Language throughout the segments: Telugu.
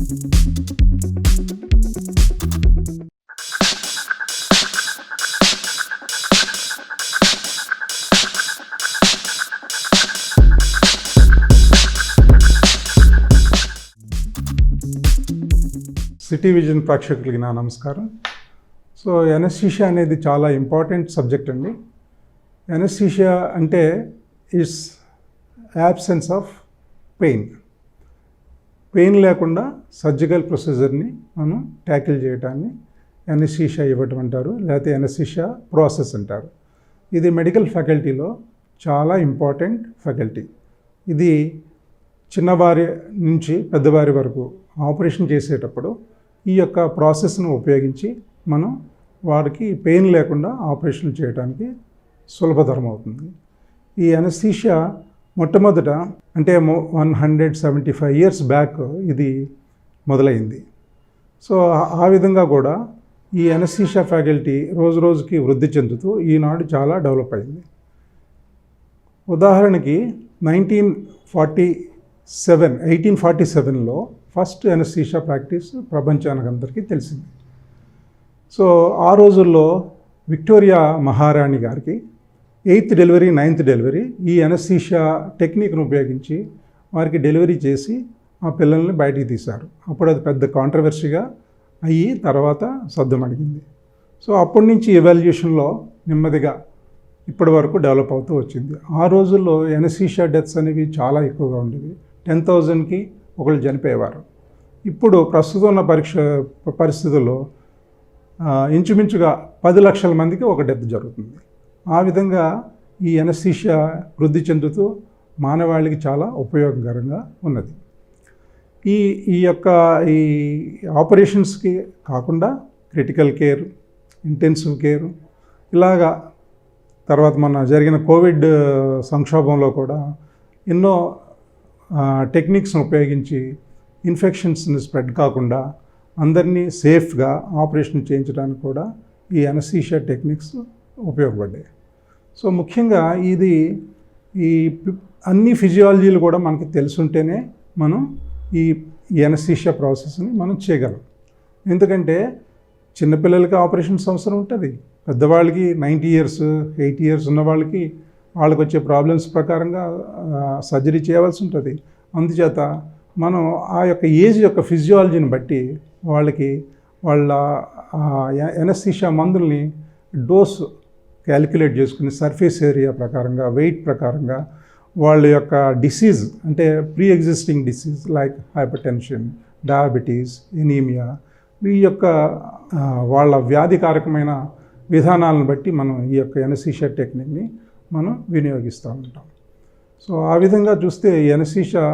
సిటీ విజన్ ప్రేక్షకులకి నా నమస్కారం. సో ఎనస్థీషియా అనేది చాలా ఇంపార్టెంట్ సబ్జెక్ట్ అండి. ఎనస్థీషియా అంటే ఇట్స్ యాబ్సెన్స్ ఆఫ్ పెయిన్ లేకుండా సర్జికల్ ప్రొసీజర్ని మనం ట్యాకిల్ చేయడాన్ని ఎనస్థీషియా ఇవ్వటం అంటారు, లేకపోతే ఎనస్థీషియా ప్రాసెస్ అంటారు. ఇది మెడికల్ ఫ్యాకల్టీలో చాలా ఇంపార్టెంట్ ఫ్యాకల్టీ. ఇది చిన్నవారి నుంచి పెద్దవారి వరకు ఆపరేషన్ చేసేటప్పుడు ఈ యొక్క ప్రాసెస్ను ఉపయోగించి మనం వారికి పెయిన్ లేకుండా ఆపరేషన్ చేయడానికి సులభతరం అవుతుంది. ఈ ఎనస్థీషియా మొట్టమొదట అంటే 175 years బ్యాక్ ఇది మొదలైంది. సో ఆ విధంగా కూడా ఈ ఎనస్థీషియా ఫ్యాకల్టీ రోజు రోజుకి వృద్ధి చెందుతూ ఈనాడు చాలా డెవలప్ అయింది. ఉదాహరణకి 1847లో ఫస్ట్ ఎనస్థీషియా ప్రాక్టీస్ ప్రపంచానికి అందరికీ తెలిసింది. సో ఆ రోజుల్లో విక్టోరియా మహారాణి గారికి 8th డెలివరీ 9th డెలివరీ ఈ ఎనస్థీషియా టెక్నిక్ను ఉపయోగించి వారికి డెలివరీ చేసి ఆ పిల్లల్ని బయటికి తీశారు. అప్పుడు అది పెద్ద కాంట్రవర్సీగా అయ్యి తర్వాత సద్దుమణిగింది. సో అప్పటి నుంచి ఎవాల్యుయేషన్లో నెమ్మదిగా ఇప్పటి వరకు డెవలప్ అవుతూ వచ్చింది. ఆ రోజుల్లో ఎనస్థీషియా డెత్స్ అనేవి చాలా ఎక్కువగా ఉండేవి. 10,000కి ఒకళ్ళు చనిపోయేవారు. ఇప్పుడు ప్రస్తుతం ఉన్న పరిస్థితుల్లో ఇంచుమించుగా 10 లక్షల మందికి ఒక డెత్ జరుగుతుంది. ఆ విధంగా ఈ ఎనస్థీషియా వృద్ధి చెందుతూ మానవాళికి చాలా ఉపయోగకరంగా ఉన్నది. ఈ ఆపరేషన్స్కి కాకుండా క్రిటికల్ కేర్, ఇంటెన్సివ్ కేర్, ఇలాగా తర్వాత మొన్న జరిగిన కోవిడ్ సంక్షోభంలో కూడా ఎన్నో టెక్నిక్స్ను ఉపయోగించి ఇన్ఫెక్షన్స్ని స్ప్రెడ్ కాకుండా అందరినీ సేఫ్గా ఆపరేషన్ చేయించడానికి కూడా ఈ ఎనస్థీషియా టెక్నిక్స్ ఉపయోగపడ్డాయి. సో ముఖ్యంగా ఈ అన్ని ఫిజియాలజీలు కూడా మనకి తెలుసుంటేనే మనం ఈ ఎనస్థీషియా ప్రాసెస్ని మనం చేయగలం. ఎందుకంటే చిన్నపిల్లలకి ఆపరేషన్స్ అవసరం ఉంటుంది, పెద్దవాళ్ళకి 90 years 80 years ఉన్న వాళ్ళకి వచ్చే ప్రాబ్లమ్స్ ప్రకారంగా సర్జరీ చేయవలసి ఉంటుంది. అందుచేత మనం ఆ యొక్క ఏజ్ యొక్క ఫిజియాలజీని బట్టి వాళ్ళ ఎనస్థీషియా మందుల్ని డోస్ క్యాలిక్యులేట్ చేసుకుని సర్ఫేస్ ఏరియా ప్రకారంగా, వెయిట్ ప్రకారంగా వాళ్ళ యొక్క డిసీజ్ అంటే pre existing disease like hypertension, diabetes, anaemia, ఈ యొక్క వాళ్ళ వ్యాధికారకమైన విధానాలను బట్టి మనం ఈ యొక్క ఎనస్థీషియా టెక్నిక్ని మనం వినియోగిస్తూ ఉంటాం. సో ఆ విధంగా చూస్తే ఎనస్థీషియా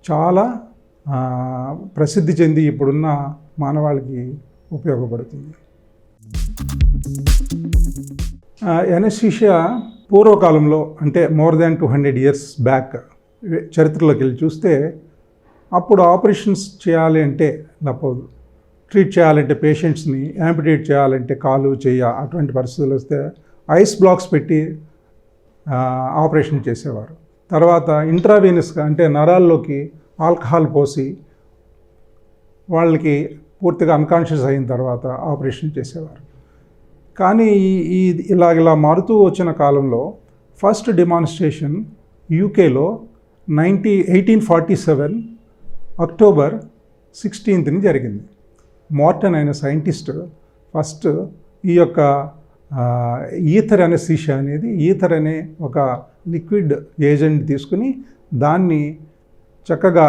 చాలా ప్రసిద్ధి చెంది ఇప్పుడున్న మానవాళికి ఉపయోగపడుతుంది. ఎనస్థీషియా పూర్వకాలంలో అంటే మోర్ దాన్ 200 years బ్యాక్ చరిత్రలోకి వెళ్ళి చూస్తే అప్పుడు ఆపరేషన్స్ చేయాలి అంటే ట్రీట్ చేయాలంటే పేషెంట్స్ని యాంపిటేట్ చేయాలంటే కాలు చెయ్య అటువంటి పరిస్థితులు వస్తే ఐస్ బ్లాక్స్ పెట్టి ఆపరేషన్ చేసేవారు. తర్వాత ఇంట్రావీనస్గా అంటే నరాల్లోకి ఆల్కహాల్ పోసి వాళ్ళకి పూర్తిగా అన్కాన్షియస్ అయిన తర్వాత ఆపరేషన్ చేసేవారు. కానీ ఇలా మారుతూ వచ్చిన కాలంలో ఫస్ట్ డెమాన్స్ట్రేషన్ యూకేలో 1847 October 16th జరిగింది. మార్టన్ అయిన సైంటిస్ట్ ఫస్ట్ ఈ యొక్క ఈథర్ ఎనస్థీషియా అనేది ఈథర్ అనే ఒక లిక్విడ్ ఏజెంట్ తీసుకుని దాన్ని చక్కగా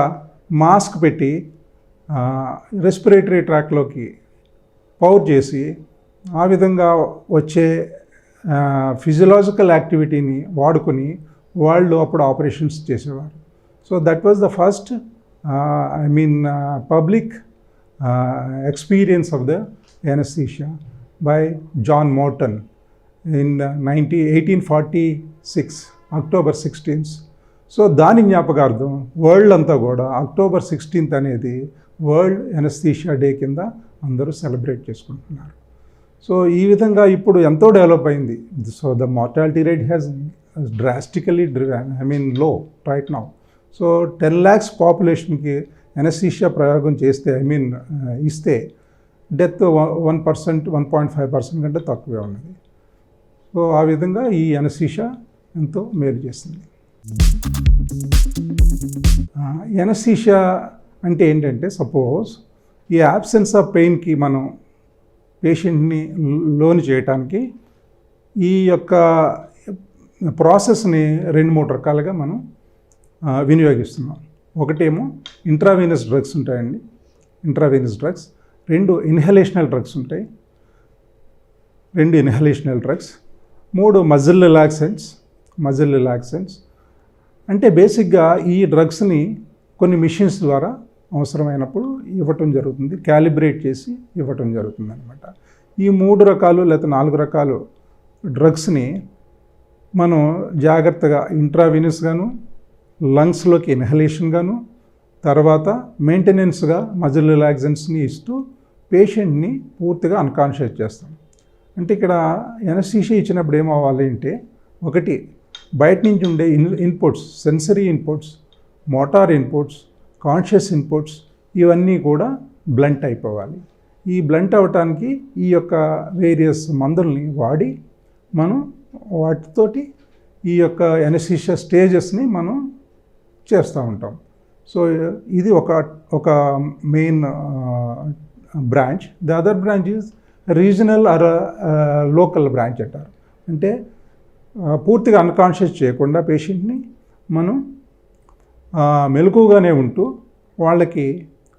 మాస్క్ పెట్టి రెస్పిరేటరీ ట్రాక్లోకి పౌర్ చేసి ఆ విధంగా వచ్చే ఫిజియలాజికల్ యాక్టివిటీని వాడుకొని వాళ్ళు అప్పుడు ఆపరేషన్స్ చేసేవారు. So that was the first public experience of the anesthesia by John Morton in 1846 October 16th. So దాని జ్ఞాపకార్థం వరల్డ్ అంతా కూడా October 16th అనేది వరల్డ్ ఎనస్థీషియా డే కింద అందరూ సెలబ్రేట్ చేసుకుంటున్నారు. సో ఈ విధంగా ఇప్పుడు ఎంతో డెవలప్ అయింది. So the mortality rate has drastically low right now. So 10 lakhs పాపులేషన్కి ఎనస్థీషియా ప్రయోగం చేస్తే ఇస్తే డెత్ 1%, 1.5% కంటే తక్కువే ఉన్నది. సో ఆ విధంగా ఈ ఎనస్థీషియా ఎంతో మేలు చేస్తుంది. ఎనస్థీషియా అంటే ఏంటంటే, సపోజ్ ఈ యాబ్సెన్స్ ఆఫ్ పెయిన్కి మనం పేషెంట్ని లోన్ చేయటానికి ఈ యొక్క ప్రాసెస్ని 2-3 రకాలుగా మనం వినియోగిస్తున్నాం. ఒకటేమో ఇంట్రావీనస్ డ్రగ్స్ ఉంటాయండి, ఇంట్రావీనస్ డ్రగ్స్. 2 ఇన్హలేషనల్ డ్రగ్స్ ఉంటాయి, 2 ఇన్హలేషనల్ డ్రగ్స్. 3 muscle relaxants. అంటే బేసిక్గా ఈ డ్రగ్స్ని కొన్ని మిషన్స్ ద్వారా అవసరమైనప్పుడు ఇవ్వటం జరుగుతుంది, క్యాలిబ్రేట్ చేసి ఇవ్వటం జరుగుతుంది అనమాట. ఈ 3 రకాలు లేదా 4 రకాలు డ్రగ్స్ని మనం జాగ్రత్తగా ఇంట్రావీనస్ గాను, లంగ్స్లోకి ఇన్హలేషన్ గాను, తర్వాత మెయింటెనెన్స్గా మజిల్ రిలాక్సెంట్స్ని ఇస్తూ పేషెంట్ని పూర్తిగా అన్కాన్షియస్ చేస్తాం. అంటే ఇక్కడ ఎనస్థీషియా ఇచ్చినప్పుడు ఏమవ్వాలి అంటే, ఒకటి బయట నుంచి ఉండే inputs, sensory inputs, motor inputs, conscious inputs ఇవన్నీ కూడా బ్లంట్ అయిపోవాలి. ఈ బ్లంట్ అవ్వటానికి ఈ యొక్క వేరియస్ మందుల్ని వాడి మనం వాటితోటి ఈ యొక్క ఎనస్థీషియా స్టేజెస్ని మనం చేస్తూ ఉంటాం. సో ఇది ఒక main branch. The other branch is regional or local branch అంటారు. అంటే పూర్తిగా అన్కాన్షియస్ చేయకుండా పేషెంట్ని మనం మెలకుగానే ఉంటూ వాళ్ళకి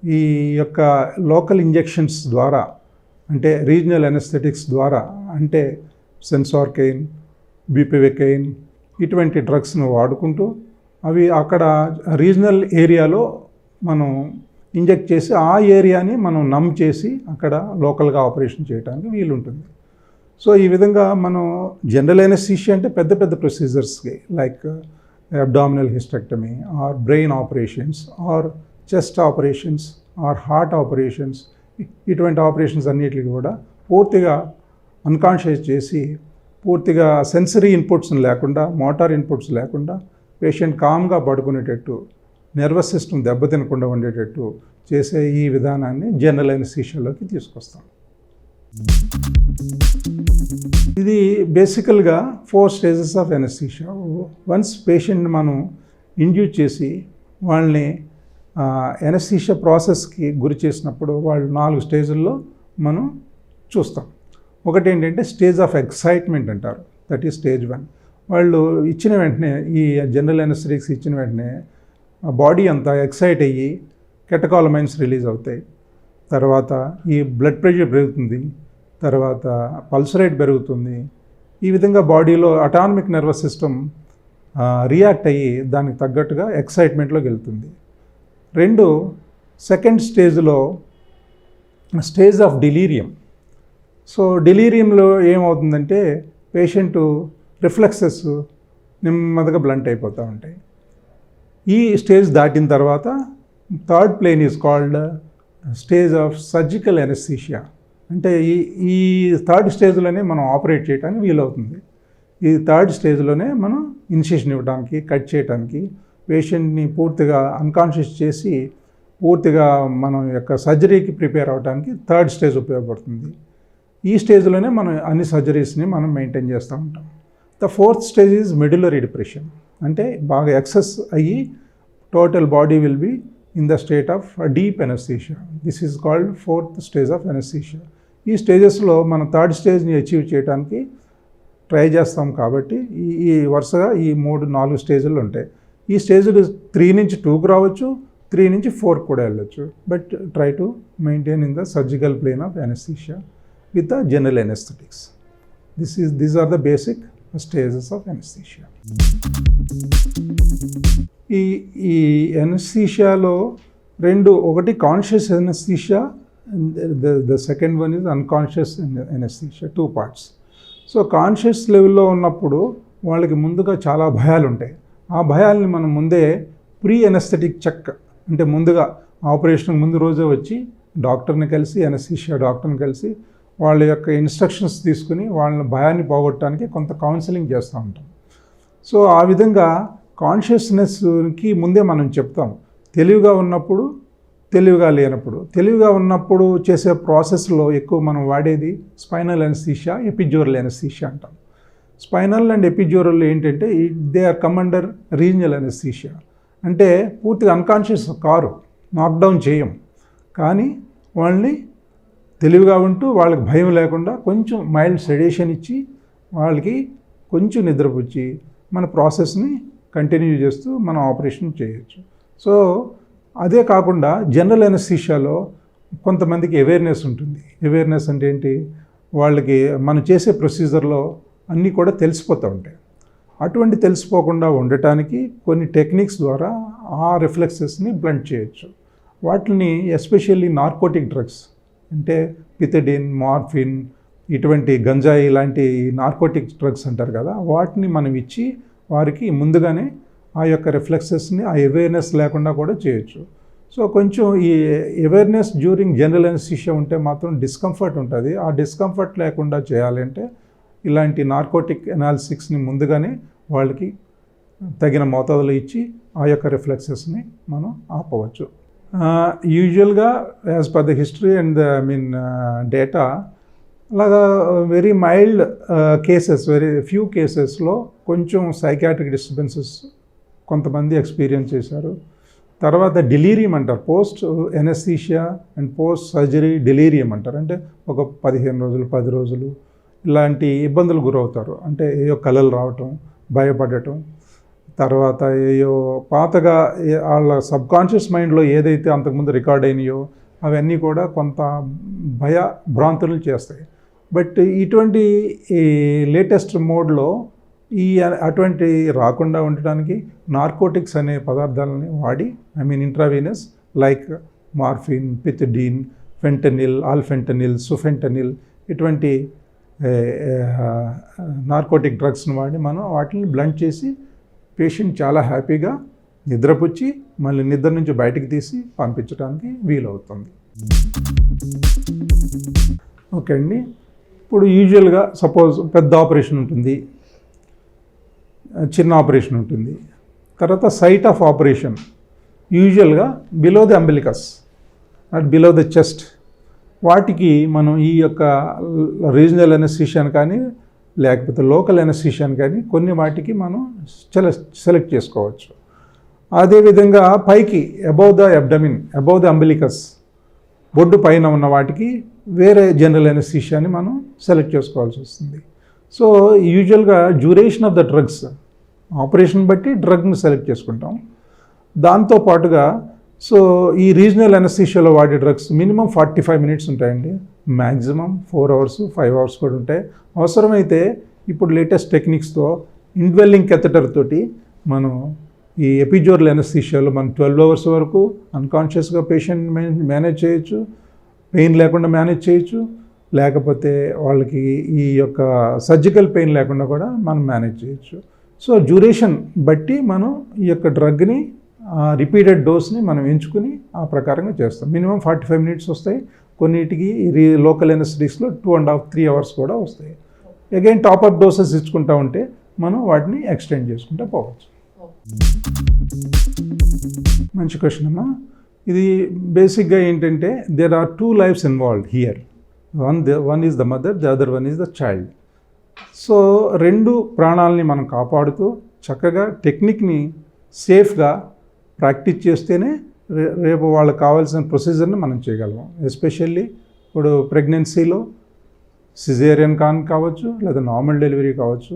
ఈ యొక్క లోకల్ ఇంజెక్షన్స్ ద్వారా, అంటే రీజనల్ ఎనస్థెటిక్స్ ద్వారా, అంటే సెన్సార్కెయిన్, బ్యూపివికైన్ ఇటువంటి డ్రగ్స్ను వాడుకుంటూ అవి అక్కడ రీజనల్ ఏరియాలో మనం ఇంజెక్ట్ చేసి ఆ ఏరియాని మనం నమ్ చేసి అక్కడ లోకల్గా ఆపరేషన్ చేయడానికి వీలుంటుంది. సో ఈ విధంగా మనం జనరల్ ఎనస్థీషియా అంటే పెద్ద పెద్ద ప్రొసీజర్స్కి, like abdominal hysterectomy or brain operations or chest operations or heart operations, ఇటువంటి ఆపరేషన్స్ అన్నిటికీ కూడా పూర్తిగా అన్కాన్షియస్ చేసి, పూర్తిగా సెన్సరీ ఇన్పుట్స్ లేకుండా, మోటార్ ఇన్పుట్స్ లేకుండా పేషెంట్ కామ్గా పడుకునేటట్టు, నర్వస్ సిస్టమ్ దెబ్బతినకుండా ఉండేటట్టు చేసే ఈ విధానాన్ని జనరల్ ఎనస్థీషియాలోకి తీసుకొస్తాం. ఇది బేసికల్గా 4 స్టేజెస్ ఆఫ్ ఎనస్థీషియా. వన్స్ పేషెంట్ని మనం ఇండ్యూస్ చేసి వాళ్ళని ఎనస్థీషియా ప్రాసెస్కి గురి చేసినప్పుడు వాళ్ళు 4 స్టేజ్ల్లో మనం చూస్తాం. ఒకటి ఏంటంటే స్టేజ్ ఆఫ్ ఎక్సైట్మెంట్ అంటారు, దట్ ఈస్ స్టేజ్ 1. వాళ్ళు ఇచ్చిన వెంటనే, ఈ జనరల్ ఎనస్థెటిక్స్ ఇచ్చిన వెంటనే బాడీ అంతా ఎక్సైట్ అయ్యి కెటకాలమైన్స్ రిలీజ్ అవుతాయి. తర్వాత ఈ బ్లడ్ ప్రెషర్ పెరుగుతుంది, తర్వాత పల్స్ రేట్ పెరుగుతుంది. ఈ విధంగా బాడీలో అటానమిక్ నర్వస్ సిస్టమ్ రియాక్ట్ అయ్యి దానికి తగ్గట్టుగా ఎక్సైట్మెంట్లోకి వెళ్తుంది. 2 సెకండ్ స్టేజ్లో స్టేజ్ ఆఫ్ డిలీరియం. సో డిలీరియంలో ఏమవుతుందంటే పేషెంటు రిఫ్లెక్సెస్ నెమ్మదిగా బ్లంట్ అయిపోతూ ఉంటాయి. ఈ స్టేజ్ దాటిన తర్వాత third plane is called stage of surgical anaesthesia. అంటే ఈ థర్డ్ స్టేజ్లోనే మనం ఆపరేట్ చేయడానికి వీలవుతుంది. ఈ థర్డ్ స్టేజ్లోనే మనం ఇన్సిషన్ ఇవ్వడానికి, కట్ చేయడానికి, పేషెంట్ని పూర్తిగా అన్కాన్షియస్ చేసి పూర్తిగా మనం యొక్క సర్జరీకి ప్రిపేర్ అవ్వడానికి థర్డ్ స్టేజ్ ఉపయోగపడుతుంది. ఈ స్టేజ్లోనే మనం అన్ని సర్జరీస్ని మనం మెయింటైన్ చేస్తూ ఉంటాం. The 4th stage is medullary depression. అంటే బాగా ఎక్సెస్ అయ్యి total body will be in the state of deep anaesthesia. This is called 4th stage of anaesthesia. ఈ స్టేజెస్లో మనం థర్డ్ స్టేజ్ని అచీవ్ చేయడానికి ట్రై చేస్తాం. కాబట్టి ఈ వరుసగా ఈ 3-4 స్టేజ్లు ఉంటాయి. ఈ స్టేజ్లు 3 నుంచి 2కు రావచ్చు, 3 నుంచి 4 కూడా వెళ్ళచ్చు. But try to maintain in the surgical plane of anaesthesia with the general anesthetics. These are the basic stages of anesthesia. ఈ ఎనస్థీషియాలో ఒకటి conscious anaesthesia, the second one is unconscious anaesthesia, 2 parts. So conscious లెవెల్లో ఉన్నప్పుడు వాళ్ళకి ముందుగా చాలా భయాలు ఉంటాయి. ఆ భయాల్ని మనం ముందే ప్రీ ఎనస్థెటిక్ చెక్, అంటే ముందుగా ఆపరేషన్ ముందు రోజే వచ్చి డాక్టర్ని కలిసి, ఎనస్థీషియా డాక్టర్ని కలిసి వాళ్ళ యొక్క ఇన్స్ట్రక్షన్స్ తీసుకుని వాళ్ళని భయాన్ని పోగొట్టడానికి కొంత కౌన్సిలింగ్ చేస్తూ ఉంటాం. సో ఆ విధంగా కాన్షియస్నెస్కి ముందే మనం చెప్తాం. తెలివిగా ఉన్నప్పుడు తెలివిగా లేనప్పుడు. తెలివిగా ఉన్నప్పుడు చేసే ప్రాసెస్లో ఎక్కువ మనం వాడేది స్పైనల్ ఎనస్థీషియా, ఎపిడ్యూరల్ ఎనస్థీషియా అంటాం. స్పైనల్ అండ్ ఎపిడ్యూరల్ ఏంటంటే they are come under regional anaesthesia. అంటే పూర్తిగా అన్కాన్షియస్ కారు, నాక్డౌన్ చేయం, కానీ వాళ్ళని తెలివిగా ఉంటూ వాళ్ళకి భయం లేకుండా కొంచెం మైల్డ్ సెడేషన్ ఇచ్చి వాళ్ళకి కొంచెం నిద్రపుచ్చి మన ప్రాసెస్ని కంటిన్యూ చేస్తూ మనం ఆపరేషన్ చేయొచ్చు. సో అదే కాకుండా జనరల్ ఎనస్థీషియాలో కొంతమందికి అవేర్నెస్ ఉంటుంది. అవేర్నెస్ అంటే ఏంటి, వాళ్ళకి మనం చేసే ప్రొసీజర్లో అన్నీ కూడా తెలిసిపోతూ ఉంటాయి. అటువంటి తెలిసిపోకుండా ఉండటానికి కొన్ని టెక్నిక్స్ ద్వారా ఆ రిఫ్లెక్సెస్ని బ్లంట్ చేయొచ్చు. వాటిని ఎస్పెషల్లీ నార్కోటిక్ డ్రగ్స్ అంటే పిథెడిన్, మార్ఫిన్, ఇటువంటి గంజాయి ఇలాంటి నార్కోటిక్ డ్రగ్స్ అంటారు కదా, వాటిని మనం ఇచ్చి వారికి ముందుగానే ఆ యొక్క రిఫ్లెక్సెస్ని ఆ అవేర్నెస్ లేకుండా కూడా చేయొచ్చు. సో కొంచెం ఈ అవేర్నెస్ డ్యూరింగ్ జనరల్ ఎనస్థీషియా ఉంటే మాత్రం డిస్కంఫర్ట్ ఉంటుంది. ఆ డిస్కంఫర్ట్ లేకుండా చేయాలంటే ఇలాంటి నార్కోటిక్ ఎనాలిసిక్స్ని ముందుగానే వాళ్ళకి తగిన మోతాదులో ఇచ్చి ఆ యొక్క రిఫ్లెక్సెస్ని మనం ఆపవచ్చు. యూజువల్గా as per the history and the data అలాగా very mild cases, very few కేసెస్లో కొంచెం సైకాట్రిక్ డిస్టర్బెన్సెస్ కొంతమంది ఎక్స్పీరియన్స్ చేశారు. తర్వాత డెలీరియం అంటారు, post anaesthesia and post surgery delirium అంటారు. అంటే ఒక 15 రోజులు 10 రోజులు ఇలాంటి ఇబ్బందులు గురవుతారు. అంటే ఏయో కలలు రావటం, భయపడటం, తర్వాత ఏయో పాతగా వాళ్ళ సబ్కాన్షియస్ మైండ్లో ఏదైతే అంతకుముందు రికార్డ్ అయినాయో అవన్నీ కూడా కొంత భ్రాంతులు చేస్తాయి. బట్ ఇటువంటి ఈ లేటెస్ట్ మోడ్లో అటువంటి రాకుండా ఉండటానికి నార్కోటిక్స్ అనే పదార్థాలని వాడి ఇంట్రావీనస్ లైక్ మార్ఫిన్, పిథెడిన్, ఫెంటనిల్, ఆల్ఫెంటనిల్, సుఫెంటనిల్ ఇటువంటి నార్కోటిక్ డ్రగ్స్ని వాడి మనం వాటిని బ్లంట్ చేసి పేషెంట్ చాలా హ్యాపీగా నిద్రపుచ్చి మళ్ళీ నిద్ర నుంచి బయటికి తీసి పంపించడానికి వీలవుతుంది. ఓకే అండి. ఇప్పుడు యూజువల్గా సపోజ్ పెద్ద ఆపరేషన్ ఉంటుంది, చిన్న ఆపరేషన్ ఉంటుంది, తర్వాత సైట్ ఆఫ్ ఆపరేషన్ యూజువల్గా below the umbilicus and below the chest, వాటికి మనం ఈ యొక్క రీజనల్ ఎనస్థీషియాని కానీ లేకపోతే లోకల్ ఎనస్థీషియాని కానీ కొన్ని వాటికి మనం సెలెక్ట్ చేసుకోవచ్చు. అదేవిధంగా పైకి above the abdomen, above the umbilicus, బొడ్డు పైన ఉన్న వాటికి వేరే జనరల్ ఎనస్థీషియాని మనం సెలెక్ట్ చేసుకోవాల్సి వస్తుంది. సో యూజువల్గా duration of the drugs operation బట్టి డ్రగ్ని సెలెక్ట్ చేసుకుంటాం. దాంతోపాటుగా సో ఈ రీజనల్ ఎనస్థీషియాలో వాడే డ్రగ్స్ మినిమం 45 మినిట్స్ ఉంటాయండి, మ్యాక్సిమం 4 అవర్స్ 5 అవర్స్ కూడా ఉంటాయి. అవసరమైతే ఇప్పుడు లేటెస్ట్ టెక్నిక్స్తో ఇన్వెల్లింగ్ కెథెటర్ తోటి మనం ఈ ఎపిడ్యూరల్ ఎనస్థీషియాలో మనం 12 అవర్స్ వరకు అన్కాన్షియస్గా పేషెంట్ మేనేజ్ చేయొచ్చు, పెయిన్ లేకుండా మేనేజ్ చేయొచ్చు, లేకపోతే వాళ్ళకి ఈ యొక్క సర్జికల్ పెయిన్ లేకుండా కూడా మనం మేనేజ్ చేయొచ్చు. సో డ్యూరేషన్ బట్టి మనం ఈ యొక్క డ్రగ్ని రిపీటెడ్ డోస్ని మనం ఎంచుకుని ఆ ప్రకారంగా చేస్తాం. మినిమం 45 మినిట్స్ వస్తాయి, కొన్నిటికి లోకల్ ఎనస్థెటిక్స్లో 2.5-3 అవర్స్ కూడా వస్తాయి. అగైన్ టాప్అప్ డోసెస్ ఇచ్చుకుంటా ఉంటే మనం వాటిని ఎక్స్టెండ్ చేసుకుంటూ పోవచ్చు. మంచి క్వశ్చన్ అమ్మా. ఇది బేసిక్గా ఏంటంటే there are 2 lives involved here. One is the mother, the other one is the child. So 2 ప్రాణాలని మనం కాపాడుతూ చక్కగా టెక్నిక్ని సేఫ్గా ప్రాక్టీస్ చేస్తేనే రేపు వాళ్ళకి కావాల్సిన ప్రొసీజర్ని మనం చేయగలం. ఎస్పెషల్లీ ఇప్పుడు ప్రెగ్నెన్సీలో సిజేరియన్ కావచ్చు, లేదా నార్మల్ డెలివరీ కావచ్చు,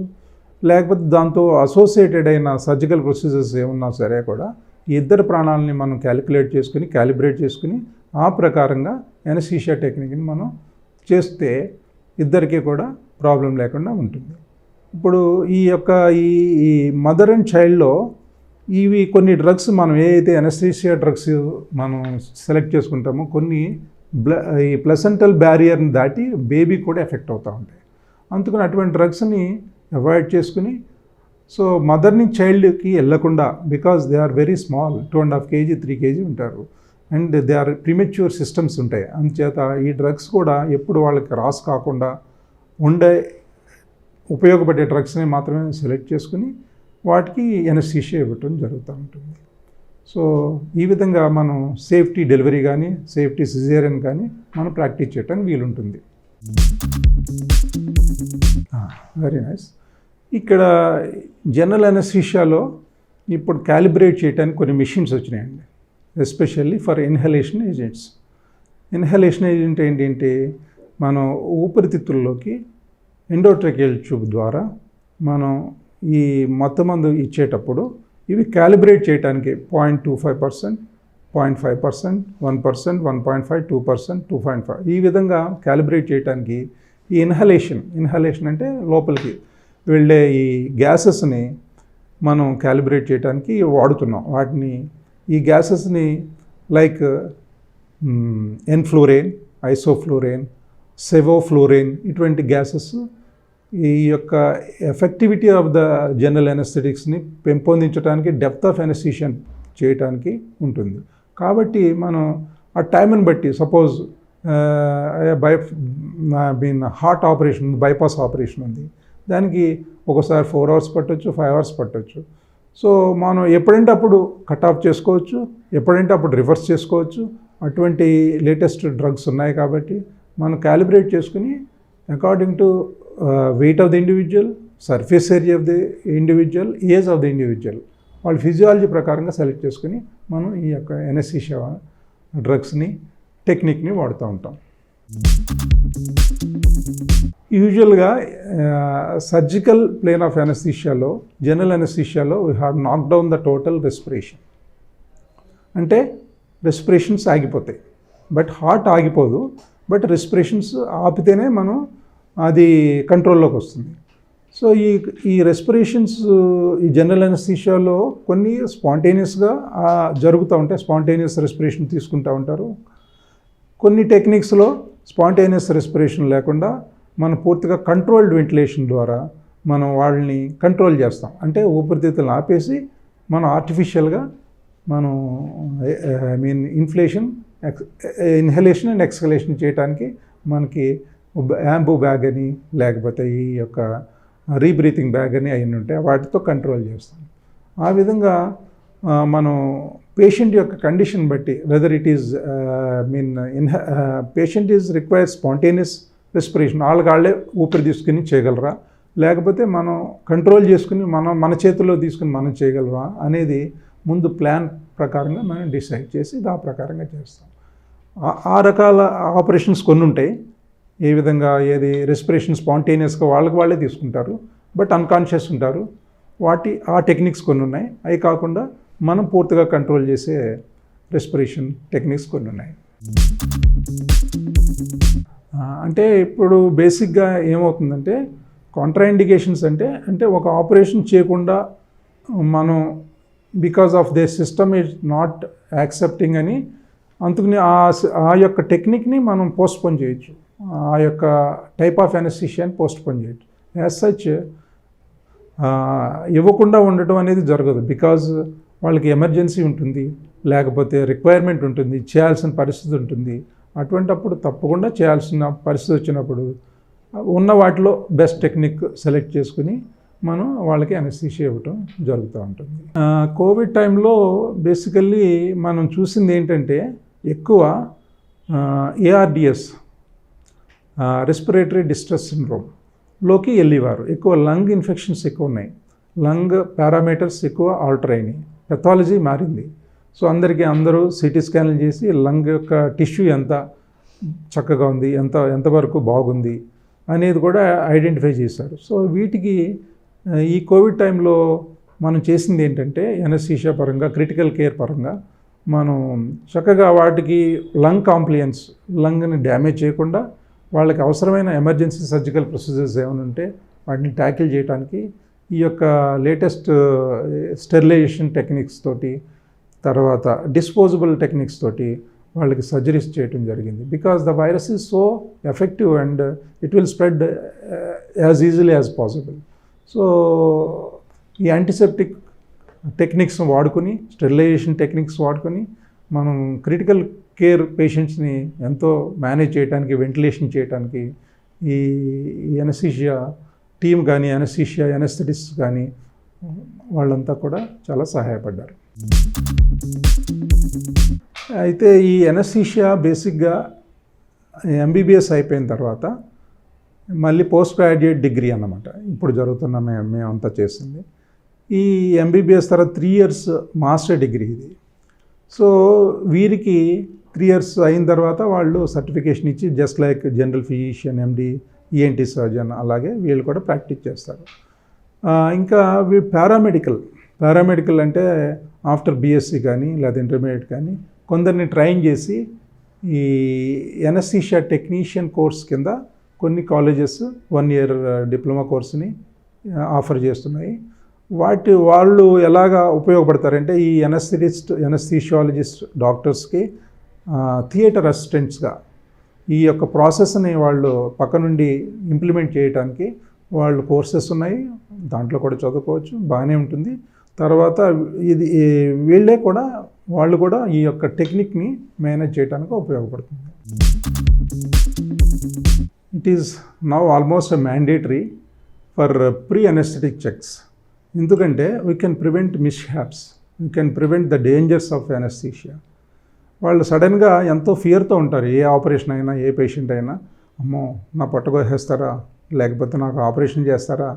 లేకపోతే దాంతో అసోసియేటెడ్ అయిన సర్జికల్ ప్రొసీజర్స్ ఏమన్నా సరే కూడా ఇద్దరు ప్రాణాలని మనం క్యాలిబ్రేట్ చేసుకుని ఆ ప్రకారంగా ఎనస్థీషియా టెక్నిక్ని మనం చేస్తే ఇద్దరికీ కూడా ప్రాబ్లం లేకుండా ఉంటుంది. ఇప్పుడు ఈ యొక్క ఈ మదర్ అండ్ చైల్డ్లో ఇవి కొన్ని డ్రగ్స్ మనం ఏదైతే ఎనస్థీషియా డ్రగ్స్ మనం సెలెక్ట్ చేసుకుంటామో కొన్ని ఈ ప్లసెంటల్ బ్యారియర్ని దాటి బేబీ కూడా ఎఫెక్ట్ అవుతూ ఉంటాయి. అందుకని అటువంటి డ్రగ్స్ని అవాయిడ్ చేసుకుని సో మదర్ని చైల్డ్కి వెళ్ళకుండా, because they are very small, 2.5 kg 3 kg ఉంటారు and they are premature systems ఉంటాయి. అందుచేత ఈ డ్రగ్స్ కూడా ఎప్పుడు వాళ్ళకి రాస్ కాకుండా ఉపయోగపడే డ్రగ్స్ని మాత్రమే సెలెక్ట్ చేసుకుని వాటికి ఎనస్థీషియా ఇవ్వటం జరుగుతూ ఉంటుంది. సో ఈ విధంగా మనం సేఫ్టీ డెలివరీ కానీ సేఫ్టీ సిజేరియన్ కానీ మనం ప్రాక్టీస్ చేయడానికి వీలుంటుంది. Very nice. ఇక్కడ జనరల్ అనస్థీషియాలో ఇప్పుడు క్యాలిబ్రేట్ చేయడానికి కొన్ని మెషిన్స్ వచ్చినాయండి, especially for inhalation agents. Inhalation agent ఏంటంటే మనం ఊపిరితిత్తుల్లోకి ఎండోట్రకియల్ ట్యూబ్ ద్వారా మనం ఈ మత్తు మందు ఇచ్చేటప్పుడు ఇవి క్యాలిబ్రేట్ చేయడానికి 0.25%, 0.5%, 1%, 1.5, 2%, 2.5 ఈ విధంగా క్యాలిబ్రేట్ చేయడానికి ఈ ఇన్హలేషన్ అంటే లోపలికి వెళ్ళే ఈ గ్యాసెస్ని మనం క్యాలిబ్రేట్ చేయడానికి వాడుతున్నాం. వాటిని ఈ గ్యాసెస్ని లైక్ ఎన్ఫ్లోరేన్, ఐసోఫ్లోరేన్, సెవోఫ్లోరేన్ ఇటువంటి గ్యాసెస్ ఈ యొక్క ఎఫెక్టివిటీ ఆఫ్ ద జనరల్ ఎనస్థెటిక్స్ని పెంపొందించడానికి, డెప్త్ ఆఫ్ ఎనస్థీషియన్ చేయడానికి ఉంటుంది. కాబట్టి మనం ఆ టైంని బట్టి suppose heart operation, bypass operation ఉంది, దానికి ఒకసారి 4 hours పట్టవచ్చు, 5 hours పట్టవచ్చు. సో మనం ఎప్పుడంటే అప్పుడు కట్ ఆఫ్ చేసుకోవచ్చు, ఎప్పుడంటే అప్పుడు రివర్స్ చేసుకోవచ్చు. అటువంటి లేటెస్ట్ డ్రగ్స్ ఉన్నాయి కాబట్టి మనం క్యాలిబ్రేట్ చేసుకుని according to weight of the individual, surface area of the individual, age of the individual, వాళ్ళ ఫిజియాలజీ ప్రకారంగా సెలెక్ట్ చేసుకుని మనం ఈ యొక్క ఎనస్థీషియా డ్రగ్స్ని, టెక్నిక్ని వాడుతూ ఉంటాం. యూజువల్గా సర్జికల్ ప్లేన్ ఆఫ్ ఎనస్థీషియాలో, జనరల్ ఎనస్థీషియాలో we have knock down the total respiration. అంటే రెస్పిరేషన్స్ ఆగిపోతాయి, బట్ హార్ట్ ఆగిపోదు, బట్ రెస్పిరేషన్స్ ఆపితేనే మనం అది కంట్రోల్లోకి వస్తుంది. సో ఈ రెస్పిరేషన్స్ ఈ జనరల్ ఎనస్థీషియాలో కొన్ని స్పాంటేనియస్గా జరుగుతూ ఉంటాయి, స్పాంటేనియస్ రెస్పిరేషన్ తీసుకుంటూ ఉంటారు. కొన్ని టెక్నిక్స్లో స్పాంటేనియస్ రెస్పిరేషన్ లేకుండా మనం పూర్తిగా కంట్రోల్డ్ వెంటిలేషన్ ద్వారా మనం వాళ్ళని కంట్రోల్ చేస్తాం. అంటే ఊపిరితిత్తులను ఆపేసి మనం ఆర్టిఫిషియల్గా మనం ఇన్హలేషన్ అండ్ ఎక్స్హలేషన్ చేయడానికి మనకి యాంబూ బ్యాగ్ అని, లేకపోతే ఈ యొక్క రీబ్రీతింగ్ బ్యాగ్ అని అవన్నీ ఉంటాయి, వాటితో కంట్రోల్ చేస్తాం. ఆ విధంగా మనం పేషెంట్ యొక్క కండిషన్ బట్టి whether it is patient is require spontaneous respiration, వాళ్ళే ఊపిరి తీసుకుని చేయగలరా, లేకపోతే మనం కంట్రోల్ చేసుకుని మన చేతుల్లో తీసుకుని మనం చేయగలరా అనేది ముందు ప్లాన్ ప్రకారంగా మనం డిసైడ్ చేసి ఆ ప్రకారంగా చేస్తాం. ఆ రకాల ఆపరేషన్స్ కొన్ని ఉంటాయి. ఏ విధంగా ఏది రెస్పిరేషన్ స్పాంటేనియస్గా వాళ్ళే తీసుకుంటారు, బట్ అన్కాన్షియస్ ఉంటారు. ఆ టెక్నిక్స్ కొన్ని ఉన్నాయి. అవి కాకుండా మనం పూర్తిగా కంట్రోల్ చేసే రెస్పిరేషన్ టెక్నిక్స్ కొన్ని ఉన్నాయి. అంటే ఇప్పుడు బేసిక్గా ఏమవుతుందంటే కాంట్రాఇండికేషన్స్ అంటే ఒక ఆపరేషన్ చేయకుండా మనం because of they system is not accepting అని అందుకని ఆ యొక్క టెక్నిక్ని మనం పోస్ట్పోన్ చేయొచ్చు, ఆ యొక్క టైప్ ఆఫ్ ఎనస్థీషియాని పోస్ట్పోన్ చేయొచ్చు. యాజ్ సచ్ ఇవ్వకుండా ఉండటం అనేది జరగదు, బికాజ్ వాళ్ళకి ఎమర్జెన్సీ ఉంటుంది, లేకపోతే రిక్వైర్మెంట్ ఉంటుంది, చేయాల్సిన పరిస్థితి ఉంటుంది. అటువంటప్పుడు తప్పకుండా చేయాల్సిన పరిస్థితి వచ్చినప్పుడు ఉన్న వాటిలో బెస్ట్ టెక్నిక్ సెలెక్ట్ చేసుకుని మనం వాళ్ళకి అనస్థీషియా ఇవ్వటం జరుగుతూ ఉంటుంది. కోవిడ్ టైంలో బేసికల్లీ మనం చూసింది ఏంటంటే ఎక్కువ ARDS, రెస్పిరేటరీ డిస్ట్రెస్ సిండ్రోమ్లోకి వెళ్ళేవారు. ఎక్కువ లంగ్ ఇన్ఫెక్షన్స్ ఎక్కువ ఉన్నాయి, లంగ్ పారామీటర్స్ ఎక్కువ ఆల్టర్ అయినాయి, పెథాలజీ మారింది. సో అందరూ సిటీ స్కాన్లు చేసి లంగ్ యొక్క టిష్యూ ఎంత చక్కగా ఉంది, ఎంతవరకు బాగుంది అనేది కూడా ఐడెంటిఫై చేశారు. సో వీటికి ఈ కోవిడ్ టైంలో మనం చేసింది ఏంటంటే ఎనస్థీషియా పరంగా, క్రిటికల్ కేర్ పరంగా మనం చక్కగా వాటికి లంగ్ కాంప్లియన్స్, లంగ్ని డ్యామేజ్ చేయకుండా వాళ్ళకి అవసరమైన ఎమర్జెన్సీ సర్జికల్ ప్రొసీజర్స్ ఏమైనా ఉంటే వాటిని ట్యాకిల్ చేయడానికి ఈ యొక్క లేటెస్ట్ స్టెరిలైజేషన్ టెక్నిక్స్ తోటి, తర్వాత డిస్పోజబుల్ టెక్నిక్స్ తోటి వాళ్ళకి సర్జరీస్ చేయటం జరిగింది. Because the virus is so effective and it will spread as easily as possible. So ఈ యాంటీసెప్టిక్ టెక్నిక్స్ వాడుకొని, స్టెరిలైజేషన్ టెక్నిక్స్ వాడుకొని మనం క్రిటికల్ కేర్ పేషెంట్స్ని ఎంతో మేనేజ్ చేయడానికి, వెంటిలేషన్ చేయడానికి ఈ ఎనస్థీషియా టీమ్ కానీ, ఎనస్థీషియా ఎనస్థెటిస్ట్ కానీ వాళ్ళంతా కూడా చాలా సహాయపడ్డారు. అయితే ఈ ఎనస్థీషియా బేసిక్గా ఎంబీబీఎస్ అయిపోయిన తర్వాత మళ్ళీ పోస్ట్ గ్రాడ్యుయేట్ డిగ్రీ అన్నమాట ఇప్పుడు జరుగుతున్న మేమంతా చేసింది. ఈ ఎంబీబీఎస్ తర్వాత 3 years మాస్టర్ డిగ్రీ ఇది. సో వీరికి 3 years అయిన తర్వాత వాళ్ళు సర్టిఫికేషన్ ఇచ్చి జస్ట్ లైక్ జనరల్ ఫిజిషియన్, ఎండి, ఈఎన్టీ సర్జన్ అలాగే వీళ్ళు కూడా ప్రాక్టీస్ చేస్తారు. ఇంకా పారామెడికల్ అంటే ఆఫ్టర్ బీఎస్సీ కానీ లేదా ఇంటర్మీడియట్ కానీ కొందరిని ట్రైన్ చేసి ఈ ఎనస్థీషియా టెక్నీషియన్ కోర్స్ కింద కొన్ని కాలేజెస్ 1 year డిప్లొమా కోర్సుని ఆఫర్ చేస్తున్నాయి. వాళ్ళు ఎలాగా ఉపయోగపడతారంటే ఈ ఎనస్థీషియాలజిస్ట్ డాక్టర్స్కి థియేటర్ అసిస్టెంట్స్గా ఈ యొక్క ప్రాసెస్ని వాళ్ళు పక్క నుండి ఇంప్లిమెంట్ చేయడానికి వాళ్ళు కోర్సెస్ ఉన్నాయి. దాంట్లో కూడా చదువుకోవచ్చు, బాగానే ఉంటుంది. తర్వాత వాళ్ళు కూడా ఈ యొక్క టెక్నిక్ని మేనేజ్ చేయడానికి ఉపయోగపడుతుంది. It is now almost mandatory for pre anaesthetic checks. ఎందుకంటే we can prevent mishaps, we can prevent the dangers of anaesthesia. వాళ్ళు సడన్గా ఎంతో ఫియర్తో ఉంటారు. ఏ ఆపరేషన్ అయినా, ఏ పేషెంట్ అయినా, అమ్మో నా పట్టుకోసేస్తారా, లేకపోతే నాకు ఆపరేషన్ చేస్తారా,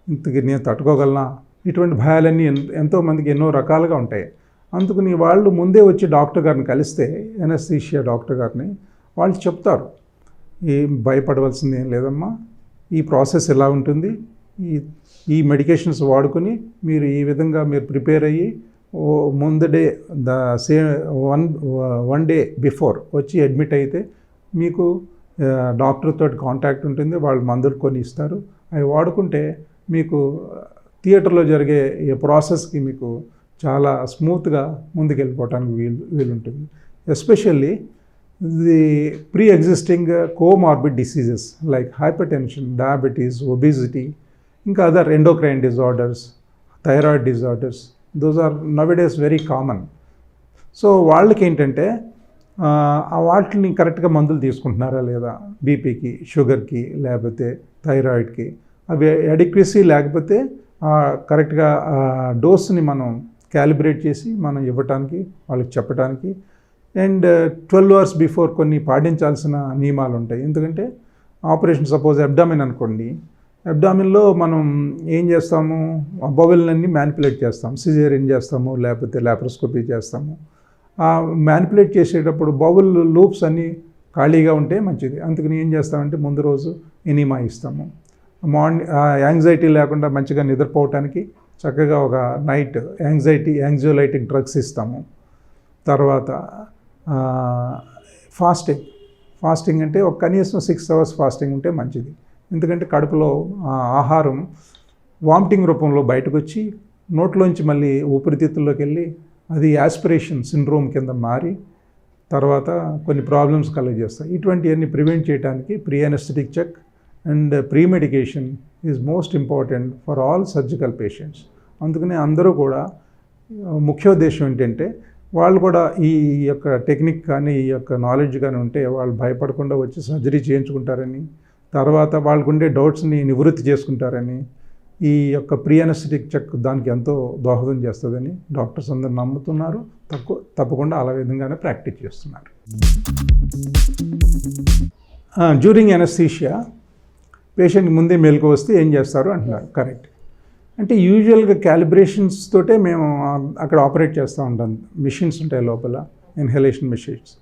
ఇంతకి నేను తట్టుకోగలనా, ఇటువంటి భయాలన్నీ ఎంతోమందికి ఎన్నో రకాలుగా ఉంటాయి. అందుకని వాళ్ళు ముందే వచ్చి డాక్టర్ గారిని కలిస్తే, ఎనస్థీషియా డాక్టర్ గారిని, వాళ్ళు చెప్తారు ఏం భయపడవలసింది ఏం లేదమ్మా, ఈ ప్రాసెస్ ఎలా ఉంటుంది, ఈ మెడికేషన్స్ వాడుకొని మీరు ఈ విధంగా మీరు ప్రిపేర్ అయ్యి ముందు డే వన్ డే బిఫోర్ వచ్చి అడ్మిట్ అయితే మీకు డాక్టర్ తోటి కాంటాక్ట్ ఉంటుంది, వాళ్ళు మందులు కొని ఇస్తారు. అవి వాడుకుంటే మీకు థియేటర్లో జరిగే ఈ ప్రాసెస్కి మీకు చాలా స్మూత్గా ముందుకెళ్ళిపోవడానికి వీలుంటుంది. Especially the pre existing comorbid diseases like hypertension, diabetes, obesity, ఇంకా other endocrine disorders, thyroid disorders, those are nowadays very common. So వాళ్ళకి ఏంటంటే వాటిని కరెక్ట్గా మందులు తీసుకుంటున్నారా లేదా, బీపీకి, షుగర్కి, లేకపోతే థైరాయిడ్కి, అవి అడిక్వసీ లేకపోతే కరెక్ట్గా డోస్ని మనం క్యాలిబ్రేట్ చేసి మనం ఇవ్వటానికి, వాళ్ళకి చెప్పడానికి. అండ్ 12 hours బిఫోర్ కొన్ని పాటించాల్సిన నియమాలు ఉంటాయి. ఎందుకంటే ఆపరేషన్ సపోజ్ అబ్డామిన్ అనుకోండి, అబ్డామిన్లో మనం ఏం చేస్తాము, బౌవెల్ని మ్యానిపులేట్ చేస్తాము, సిజేరియన్ చేస్తాము, లేకపోతే లాప్రోస్కోపీ చేస్తాము. మ్యానిపులేట్ చేసేటప్పుడు బౌవెల్ లూప్స్ అన్నీ ఖాళీగా ఉంటే మంచిది. అందుకని ఏం చేస్తామంటే ముందు రోజు ఎనిమా ఇస్తాము. యాంగ్జైటీ లేకుండా మంచిగా నిద్రపోవటానికి చక్కగా ఒక నైట్ యాంగ్జోలైటిక్ డ్రగ్స్ ఇస్తాము. తర్వాత ఫాస్టింగ్ అంటే ఒక కనీసం 6 hours ఫాస్టింగ్ ఉంటే మంచిది. ఎందుకంటే కడుపులో ఆహారం వామిటింగ్ రూపంలో బయటకు వచ్చి నోట్లోంచి మళ్ళీ ఊపిరితిత్తుల్లోకి వెళ్ళి అది యాస్పిరేషన్ సిండ్రోమ్ కింద మారి తర్వాత కొన్ని ప్రాబ్లమ్స్ కలుగజేస్తాయి. ఇటువంటివన్నీ ప్రివెంట్ చేయడానికి pre anaesthetic check and pre medication is most important for all surgical patients. అందుకని అందరూ కూడా ముఖ్య ఉద్దేశం ఏంటంటే వాళ్ళు కూడా ఈ యొక్క టెక్నిక్ కానీ ఈ యొక్క నాలెడ్జ్ కానీ ఉంటే వాళ్ళు భయపడకుండా వచ్చి సర్జరీ చేయించుకుంటారని, తర్వాత వాళ్ళకుండే డౌట్స్ని నివృత్తి చేసుకుంటారని, ఈ యొక్క ప్రీ అనెస్థెటిక్ చెక్ దానికి ఎంతో దోహదం చేస్తుందని డాక్టర్స్ అందరూ నమ్ముతున్నారు. తప్పకుండా అలా విధంగానే ప్రాక్టీస్ చేస్తున్నారు. డ్యూరింగ్ అనెస్థీషియా పేషెంట్ ముందే మెలకు వస్తే ఏం చేస్తారు అంటున్నారు. కరెక్ట్. అంటే యూజువల్గా క్యాలిబ్రేషన్స్ తోటే మేము అక్కడ ఆపరేట్ చేస్తూ ఉంటాం. మిషన్స్ ఉంటాయి లోపల, ఇన్హలేషన్ మిషన్స్.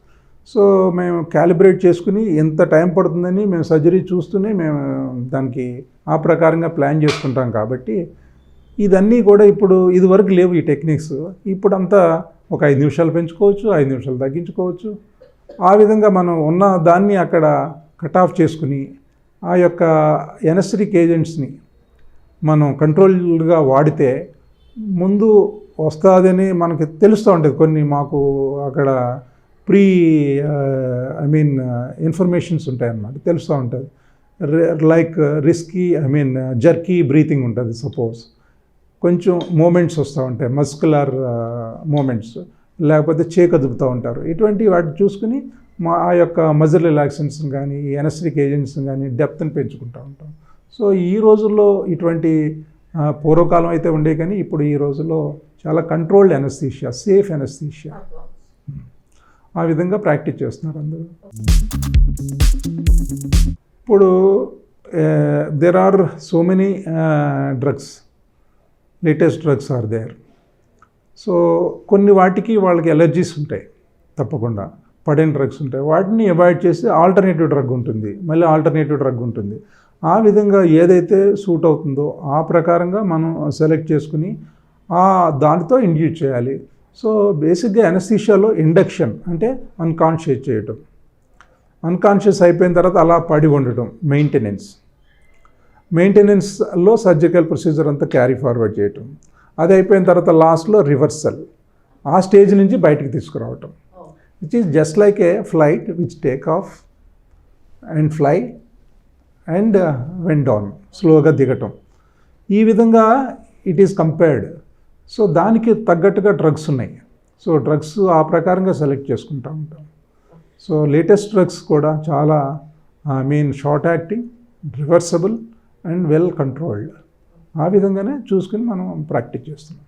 సో మేము క్యాలిబ్రేట్ చేసుకుని ఎంత టైం పడుతుందని మేము సర్జరీ చూస్తూనే మేము దానికి ఆ ప్రకారంగా ప్లాన్ చేసుకుంటాం. కాబట్టి ఇదన్నీ కూడా ఇప్పుడు ఇదివరకు లేవు ఈ టెక్నిక్స్. ఇప్పుడంతా ఒక 5 నిమిషాలు పెంచుకోవచ్చు, 5 నిమిషాలు తగ్గించుకోవచ్చు. ఆ విధంగా మనం ఉన్న దాన్ని అక్కడ కట్ ఆఫ్ చేసుకుని ఆ యొక్క ఎనస్థెటిక్ ఏజెంట్స్ని మనం కంట్రోల్గా వాడితే ముందు వస్తుందని మనకి తెలుస్తూ ఉంటుంది. కొన్ని మాకు అక్కడ ఇన్ఫర్మేషన్స్ ఉంటాయన్నమాట, తెలుస్తూ ఉంటుంది. లైక్ జర్కీ బ్రీతింగ్ ఉంటుంది. సపోజ్ కొంచెం మూమెంట్స్ వస్తూ ఉంటాయి, మస్కులర్ మూమెంట్స్, లేకపోతే కదుపుతూ ఉంటారు. ఇటువంటి వాటిని చూసుకుని ఆ యొక్క మజిల్ రిలాక్సెన్స్ కానీ ఎనస్థెటిక్ ఏజెంట్స్ కానీ డెప్త్ని పెంచుకుంటూ ఉంటాం. సో ఈ రోజుల్లో ఇటువంటి పూర్వకాలం అయితే ఉండే, కానీ ఇప్పుడు ఈ రోజుల్లో చాలా కంట్రోల్డ్ ఎనస్థీషియా, సేఫ్ ఎనస్థీషియా. ఆ విధంగా ప్రాక్టీస్ చేస్తున్నారు అందరూ. ఇప్పుడు there are so many drugs, latest drugs are there. So కొన్ని వాటికి వాళ్ళకి ఎలర్జీస్ ఉంటాయి, తప్పకుండా పడిన డ్రగ్స్ ఉంటాయి. వాటిని అవాయిడ్ చేసి ఆల్టర్నేటివ్ డ్రగ్ ఉంటుంది, మళ్ళీ ఆల్టర్నేటివ్ డ్రగ్ ఉంటుంది. ఆ విధంగా ఏదైతే సూట్ అవుతుందో ఆ ప్రకారంగా మనం సెలెక్ట్ చేసుకుని దానితో ఇండ్యూస్ చేయాలి. సో బేసిక్గా ఎనస్థీషియాలో ఇండక్షన్ అంటే అన్కాన్షియస్ చేయటం, అన్కాన్షియస్ అయిపోయిన తర్వాత అలా పడి ఉండటం, మెయింటెనెన్స్లో సర్జికల్ ప్రొసీజర్ అంతా క్యారీ ఫార్వర్డ్ చేయటం. అది అయిపోయిన తర్వాత లాస్ట్లో రివర్సల్, ఆ స్టేజ్ నుంచి బయటికి తీసుకురావటం. Which is just like A flight which take off and fly and when down, స్లోగా దిగటం. ఈ విధంగా ఇట్ ఈస్ కంపేర్డ్. సో దానికి తగ్గట్టుగా డ్రగ్స్ ఉన్నాయి. సో డ్రగ్స్ ఆ ప్రకారంగా సెలెక్ట్ చేసుకుంటూ ఉంటాం. సో లేటెస్ట్ డ్రగ్స్ కూడా చాలా short acting, reversible and well controlled. ఆ విధంగానే చూసుకుని మనం ప్రాక్టీస్ చేస్తున్నాం.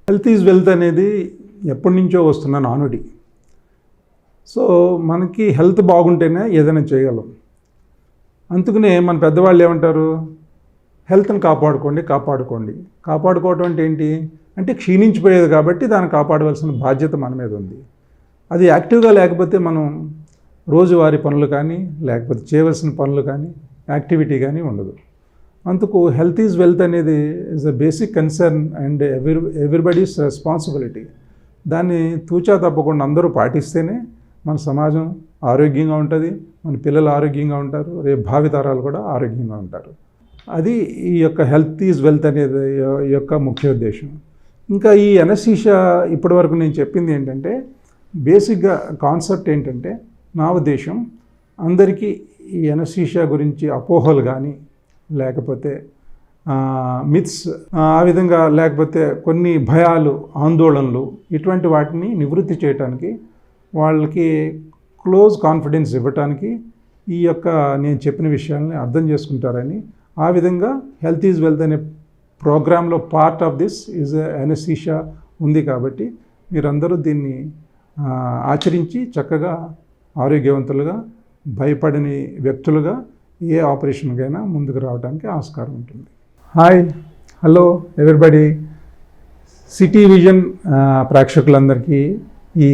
హెల్త్ ఈజ్ వెల్త్ అనేది ఎప్పటి నుంచో వస్తున్న నానుడి. సో మనకి హెల్త్ బాగుంటేనే ఏదైనా చేయగలం. అందుకనే మన పెద్దవాళ్ళు ఏమంటారు, హెల్త్ని కాపాడుకోండి. కాపాడుకోవటం అంటే ఏంటి అంటే క్షీణించిపోయేది కాబట్టి దాన్ని కాపాడవలసిన బాధ్యత మన మీద ఉంది. అది యాక్టివ్గా లేకపోతే మనం రోజువారీ పనులు కానీ లేకపోతే చేయవలసిన పనులు కానీ యాక్టివిటీ కానీ ఉండదు. అందుకు హెల్త్ ఈజ్ వెల్త్ అనేది is a basic concern and everybody's responsibility. దాన్ని తూచా తప్పకుండా అందరూ పాటిస్తేనే మన సమాజం ఆరోగ్యంగా ఉంటుంది, మన పిల్లలు ఆరోగ్యంగా ఉంటారు, రేపు భావితరాలు కూడా ఆరోగ్యంగా ఉంటారు. అది ఈ యొక్క హెల్త్ ఈజ్ వెల్త్ అనేది యొక్క ముఖ్య ఉద్దేశం. ఇంకా ఈ ఎనస్థీషియా ఇప్పటివరకు నేను చెప్పింది ఏంటంటే బేసిక్గా కాన్సెప్ట్ ఏంటంటే, నా ఉద్దేశం అందరికీ ఈ ఎనస్థీషియా గురించి అపోహలు కానీ లేకపోతే మిత్స్ ఆ విధంగా లేకపోతే కొన్ని భయాలు, ఆందోళనలు ఇటువంటి వాటిని నివృత్తి చేయడానికి, వాళ్ళకి క్లోజ్ కాన్ఫిడెన్స్ ఇవ్వటానికి ఈ యొక్క నేను చెప్పిన విషయాలని అర్థం చేసుకుంటారని, ఆ విధంగా హెల్త్ ఈజ్ వెల్త్ అనే ప్రోగ్రాంలో part of this is anaesthesia ఉంది. కాబట్టి మీరందరూ దీన్ని ఆచరించి చక్కగా ఆరోగ్యవంతులుగా, భయపడని వ్యక్తులుగా ఏ ఆపరేషన్కైనా ముందుకు రావడానికి ఆస్కారం ఉంటుంది. Hi, hello everybody. City vision ప్రేక్షకులందరికీ ఈ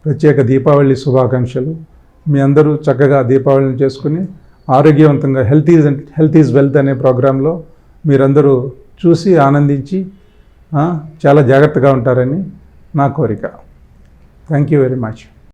ప్రత్యేక దీపావళి శుభాకాంక్షలు. మీ అందరూ చక్కగా దీపావళిని చేసుకుని ఆరోగ్యవంతంగా హెల్త్ ఈజ్ వెల్త్ అనే ప్రోగ్రాంలో మీరందరూ చూసి ఆనందించి చాలా జాగ్రత్తగా ఉంటారని నా కోరిక. Thank you very much.